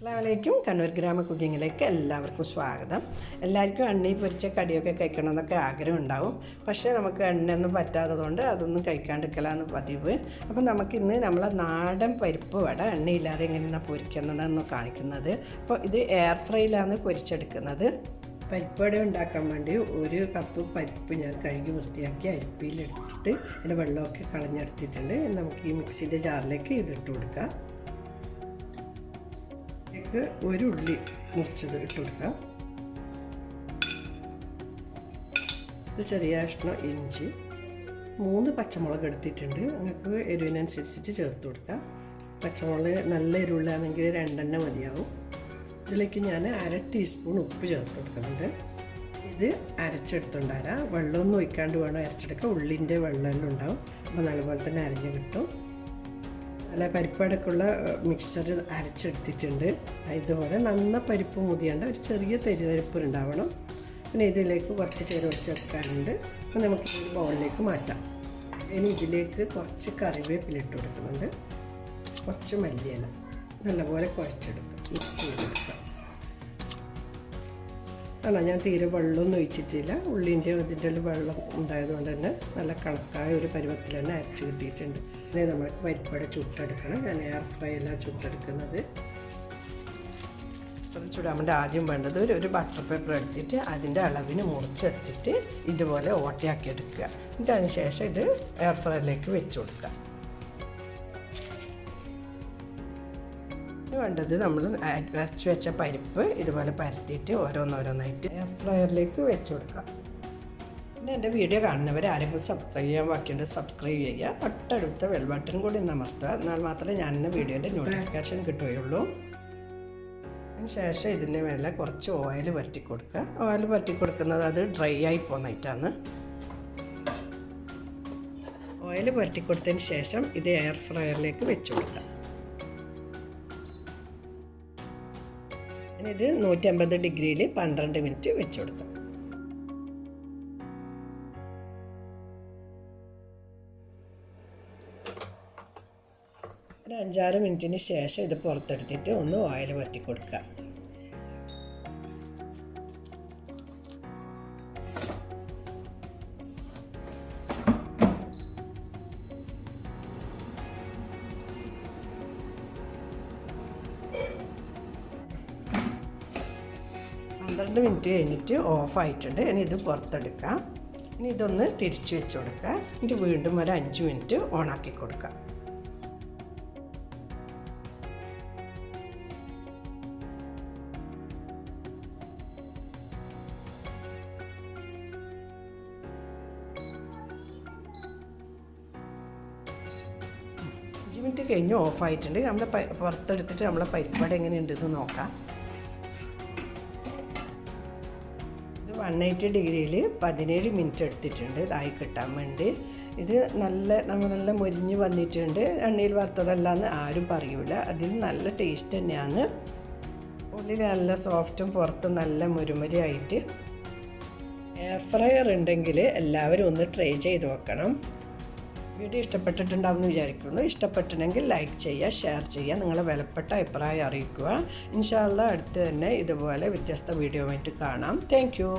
അസ്സലാമലൈക്കും. കണ്ണൂർ ഗ്രാമ കുക്കിങ്ങിലേക്ക് എല്ലാവർക്കും സ്വാഗതം. എല്ലാവർക്കും എണ്ണയിൽ പൊരിച്ച കടിയൊക്കെ കഴിക്കണമെന്നൊക്കെ ആഗ്രഹം ഉണ്ടാവും. പക്ഷേ നമുക്ക് എണ്ണയൊന്നും പറ്റാത്തതുകൊണ്ട് അതൊന്നും കഴിക്കാണ്ടിരിക്കലാണ് പതിവ്. അപ്പോൾ നമുക്കിന്ന് നമ്മളെ നാടൻ പരിപ്പ് വട എണ്ണയില്ലാതെ എങ്ങനെയാണ് പൊരിക്കുന്നതെന്ന് കാണിക്കുന്നത്. അപ്പോൾ ഇത് എയർ ഫ്രൈയിലാണ് പൊരിച്ചെടുക്കുന്നത്. പരിപ്പ് വട ഉണ്ടാക്കാൻ വേണ്ടി 1 കപ്പ് പരിപ്പ് ഞാൻ കഴുകി വൃത്തിയാക്കി അരിപ്പിയിലിട്ടിട്ട് അതിൻ്റെ വെള്ളമൊക്കെ കളഞ്ഞെടുത്തിട്ടുണ്ട്. നമുക്ക് ഈ മിക്സിൻ്റെ ജാറിലേക്ക് ഇതിട്ട് കൊടുക്കാം. ഒരു ഉള്ളി മുറിച്ചത് ഇട്ട് കൊടുക്കാം. ഒരു ചെറിയ കഷ്ണം ഇഞ്ചി, 3 പച്ചമുളക് എടുത്തിട്ടുണ്ട്. നിങ്ങൾക്ക് എരിവിനനുസരിച്ചിട്ട് ചേർത്ത് കൊടുക്കാം. പച്ചമുളക് നല്ല എരിവുള്ളതാണെങ്കിൽ 2 മതിയാവും. ഇതിലേക്ക് ഞാൻ 1/2 ടീസ്പൂൺ ഉപ്പ് ചേർത്ത് കൊടുക്കുന്നുണ്ട്. ഇത് അരച്ചെടുത്തുണ്ടാകാം. വെള്ളമൊന്നും ഒഴിക്കാണ്ട് വേണം അരച്ചെടുക്കുക. ഉള്ളിൻ്റെ വെള്ളം ഉണ്ടാവും. അപ്പോൾ നല്ലപോലെ തന്നെ അരഞ്ഞ് കിട്ടും. അല്ല, പരിപ്പടക്കുള്ള മിക്സ്ചർ അരച്ചെടുത്തിട്ടുണ്ട്. ഇതുപോലെ നന്ന പരിപ്പ് മുതിയേണ്ട ഒരു ചെറിയ തരിതരിപ്പ് ഉണ്ടാവണം. പിന്നെ ഇതിലേക്ക് കുറച്ച് ചേർത്ത് ചേർക്കാനുണ്ട്. അപ്പോൾ നമുക്ക് ഈ ബൗളിലേക്ക് മാറ്റാം. ഇനി ഇതിലേക്ക് കുറച്ച് കറിവേപ്പില ഇട്ട് കൊടുക്കുന്നുണ്ട്, കുറച്ച് മല്ലിയില. നല്ലപോലെ കുഴച്ചെടുക്കാം, മിക്സ് ചെയ്തെടുക്കാം. കാരണം ഞാൻ തീരെ വെള്ളമൊന്നും ഒഴിച്ചിട്ടില്ല. ഉള്ളിൻ്റെ ഇതിൻ്റെ വെള്ളം ഉണ്ടായതുകൊണ്ട് തന്നെ നല്ല കണക്കായ ഒരു പരുവത്തിൽ തന്നെ അരച്ച് കിട്ടിയിട്ടുണ്ട്. ഇത് നമ്മൾക്ക് പരിപ്പട ചുട്ടെടുക്കണം. ഞാൻ എയർ ഫ്രൈ അല്ല ചുട്ടെടുക്കുന്നത്. അത് ചുടാൻ വേണ്ടി ആദ്യം വേണ്ടത് ഒരു ബട്ടർ പേപ്പർ എടുത്തിട്ട് അതിൻ്റെ അളവിന് മുറിച്ചെടുത്തിട്ട് ഇതുപോലെ ഓട്ടയാക്കി എടുക്കുക. എന്നിട്ട് അതിന് ശേഷം ഇത് എയർ ഫ്രൈയിലേക്ക് വെച്ച് കൊടുക്കുക. വേണ്ടത് നമ്മൾ അരച്ച് വെച്ച പരിപ്പ് ഇതുപോലെ പരത്തിയിട്ട് ഓരോന്നോരോന്നായിട്ട് എയർ ഫ്രയറിലേക്ക് വെച്ച് കൊടുക്കാം. പിന്നെ എൻ്റെ വീഡിയോ കാണുന്നവർ ആരെങ്കിലും സബ്സ്ക്രൈബ് ചെയ്യാൻ ബാക്കിയുണ്ട്, സബ്സ്ക്രൈബ് ചെയ്യുക. തൊട്ടടുത്ത ബെൽ ബട്ടൺ കൂടി ഒന്ന് അമർത്തുക. എന്നാൽ മാത്രമേ ഞാൻ വീഡിയോൻ്റെ നോട്ടിഫിക്കേഷൻ കിട്ടുകയുള്ളൂ. അതിന് ശേഷം ഇതിൻ്റെ മേലെ കുറച്ച് ഓയിൽ പരട്ടി കൊടുക്കുക. ഓയിൽ പരട്ടി കൊടുക്കുന്നത് അത് ഡ്രൈ ആയി പോകുന്നതായിട്ടാണ്. ഓയിൽ പരട്ടി കൊടുത്തതിന് ശേഷം ഇത് എയർ ഫ്രയറിലേക്ക് വെച്ച് കൊടുക്കുക. ഇത് 150 ഡിഗ്രിയിൽ 12 മിനിറ്റ് വെച്ച് കൊടുക്കാം. ഒരു 5-6 മിനിറ്റിന് ശേഷം ഇത് പുറത്തെടുത്തിട്ട് ഒന്ന് ഓയിൽ പറ്റി കൊടുക്കുക. പന്ത്രണ്ട് മിനിറ്റ് കഴിഞ്ഞിട്ട് ഓഫായിട്ടുണ്ട്. ഇനി ഇത് പുറത്തെടുക്കാം. ഇനി ഇതൊന്ന് തിരിച്ച് വെച്ച് കൊടുക്കുക. എന്നിട്ട് വീണ്ടും ഒരു 5 മിനിറ്റ് ഓണാക്കി കൊടുക്കാം. മിനിറ്റ് കഴിഞ്ഞ് ഓഫായിട്ടുണ്ട്. നമ്മൾ പുറത്തെടുത്തിട്ട് നമ്മളെ പരിപ്പാട് എങ്ങനെയുണ്ടെന്ന് നോക്കാം. 180 ഡിഗ്രിയിൽ 17 മിനിറ്റ് എടുത്തിട്ടുണ്ട് ഇതായി കിട്ടാൻ വേണ്ടി. ഇത് നല്ല മുരിഞ്ഞ് വന്നിട്ടുണ്ട്. എണ്ണയിൽ വറുത്തതല്ലാന്ന് ആരും പറയൂല. അതിന് നല്ല ടേസ്റ്റ് തന്നെയാണ്. ഉള്ളിൽ നല്ല സോഫ്റ്റും പുറത്ത് നല്ല മുരുമുരിയായിട്ട്. എയർ ഫ്രയർ ഉണ്ടെങ്കിൽ എല്ലാവരും ഒന്ന് ട്രൈ ചെയ്ത് നോക്കണം. വീഡിയോ ഇഷ്ടപ്പെട്ടിട്ടുണ്ടാവുമെന്ന് വിചാരിക്കുന്നു. ഇഷ്ടപ്പെട്ടിട്ടുണ്ടെങ്കിൽ ലൈക്ക് ചെയ്യുക, ഷെയർ ചെയ്യുക, നിങ്ങളെ വിലപ്പെട്ട അഭിപ്രായം അറിയിക്കുക. ഇൻഷാ അല്ലാഹ് അടുത്ത് തന്നെ ഇതുപോലെ വ്യത്യസ്ത വീഡിയോ ആയിട്ട് കാണാം. Thank you.